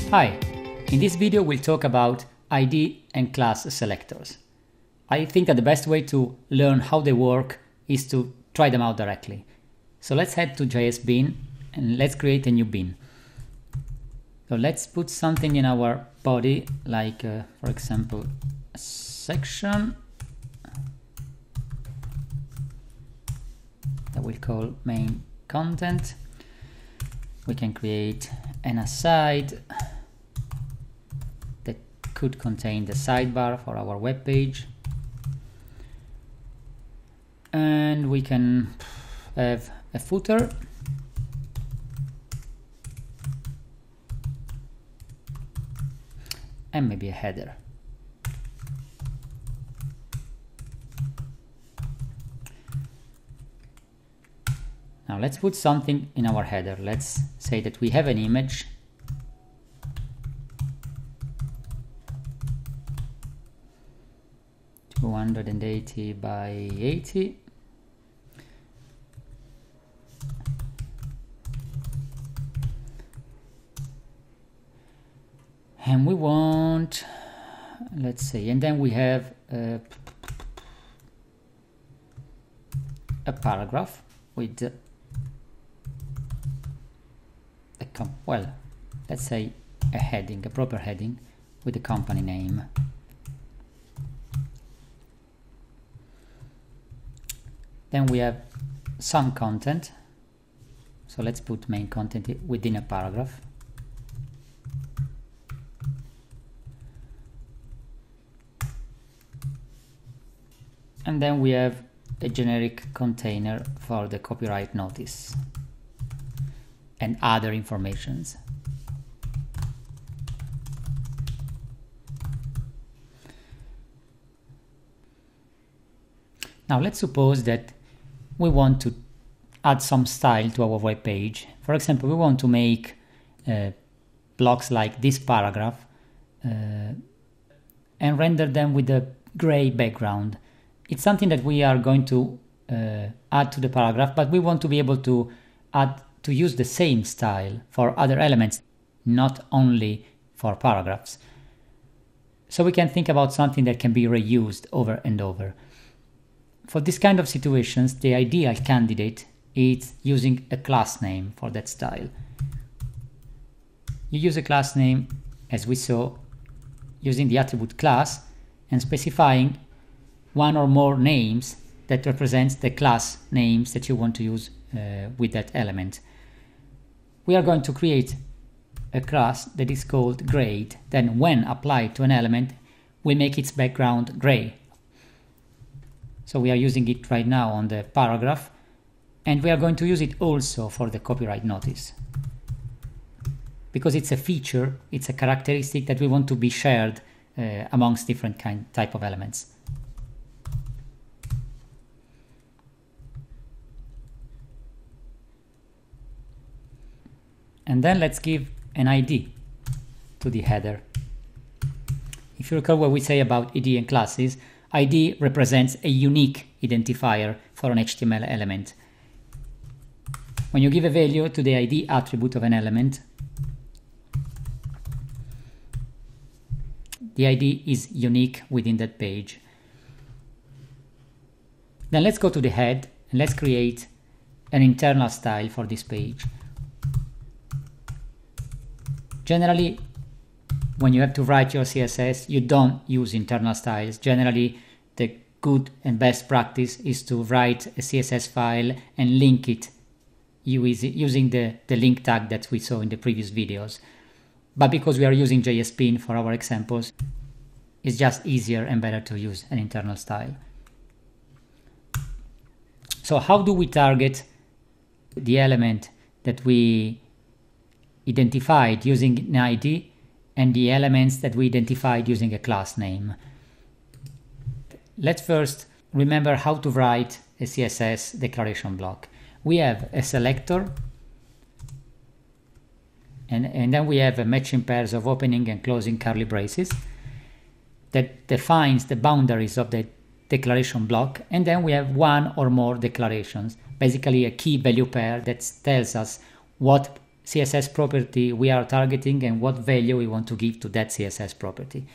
Hi, in this video we'll talk about ID and class selectors. I think that the best way to learn how they work is to try them out directly. So let's head to JS bin and let's create a new bin. So let's put something in our body like, for example, a section that we'll call main content. We can create an aside that could contain the sidebar for our web page, and we can have a footer and maybe a header. Now let's put something in our header. Let's say that we have an image . 280 by 80. And we want, let's say, and then we have a paragraph with well, let's say a heading, a proper heading with the company name. Then we have some content. So let's put main content within a paragraph. And then we have a generic container for the copyright notice and other informations. Now let's suppose that we want to add some style to our web page. For example, we want to make blocks like this paragraph and render them with a gray background. It's something that we are going to add to the paragraph, but we want to be able to use the same style for other elements, not only for paragraphs. So we can think about something that can be reused over and over. For this kind of situations, the ideal candidate is using a class name for that style. You use a class name, as we saw, using the attribute class and specifying one or more names that represents the class names that you want to use with that element. We are going to create a class that is called grade. Then when applied to an element, we make its background gray. So we are using it right now on the paragraph, and we are going to use it also for the copyright notice. Because it's a feature, it's a characteristic that we want to be shared amongst different type of elements. And then let's give an ID to the header. If you recall what we say about ID and classes, ID represents a unique identifier for an HTML element. When you give a value to the ID attribute of an element, the ID is unique within that page. Then let's go to the head and let's create an internal style for this page. Generally, when you have to write your CSS, you don't use internal styles. Generally, the good and best practice is to write a CSS file and link it using the link tag that we saw in the previous videos. But because we are using JS bin for our examples, it's just easier and better to use an internal style. So how do we target the element that we identified using an ID and the elements that we identified using a class name? Let's first remember how to write a CSS declaration block. We have a selector, and then we have a matching pairs of opening and closing curly braces that defines the boundaries of the declaration block, and then we have one or more declarations, basically a key value pair that tells us what CSS property we are targeting and what value we want to give to that CSS property.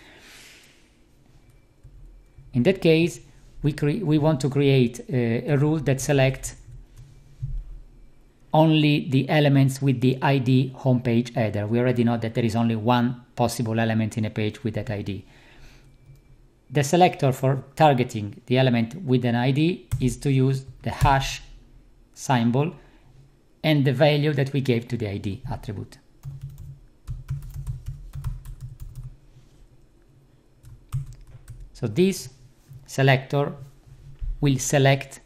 In that case, we want to create a rule that selects only the elements with the ID homepage header. We already know that there is only one possible element in a page with that ID. The selector for targeting the element with an ID is to use the hash symbol and the value that we gave to the ID attribute. So this selector will select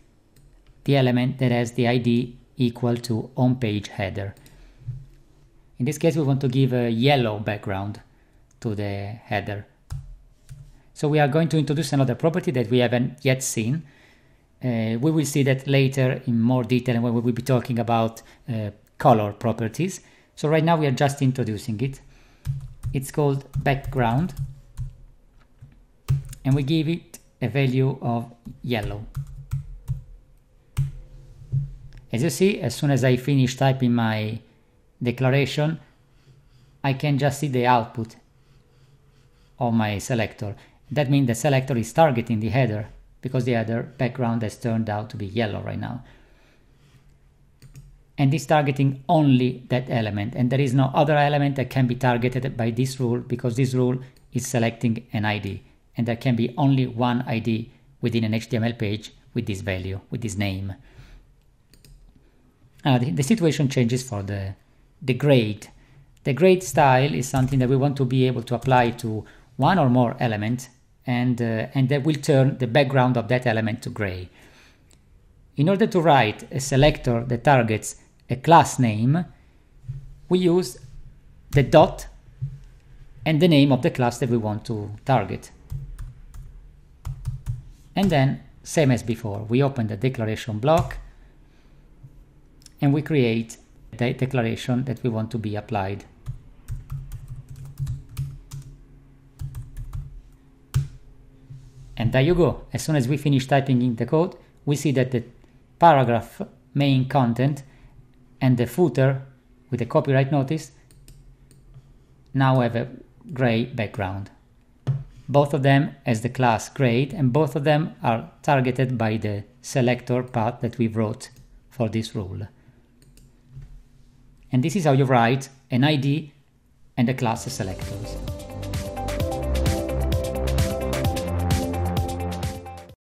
the element that has the ID equal to homepage header. In this case, we want to give a yellow background to the header. So we are going to introduce another property that we haven't yet seen. We will see that later in more detail when we will be talking about color properties. So right now we are just introducing it. It's called background, and we give it a value of yellow. As you see, as soon as I finish typing my declaration, I can just see the output of my selector. That means the selector is targeting the header because the other background has turned out to be yellow right now. And it's targeting only that element, and there is no other element that can be targeted by this rule because this rule is selecting an ID, and there can be only one ID within an HTML page with this value, with this name. The situation changes for the grade. The grade style is something that we want to be able to apply to one or more elements, and that will turn the background of that element to gray. In order to write a selector that targets a class name, we use the dot and the name of the class that we want to target. And then, same as before, we open the declaration block and we create the declaration that we want to be applied. And there you go. As soon as we finish typing in the code, we see that the paragraph main content and the footer with the copyright notice now have a gray background. Both of them as the class grade, and both of them are targeted by the selector path that we wrote for this rule. And this is how you write an ID and a class selectors.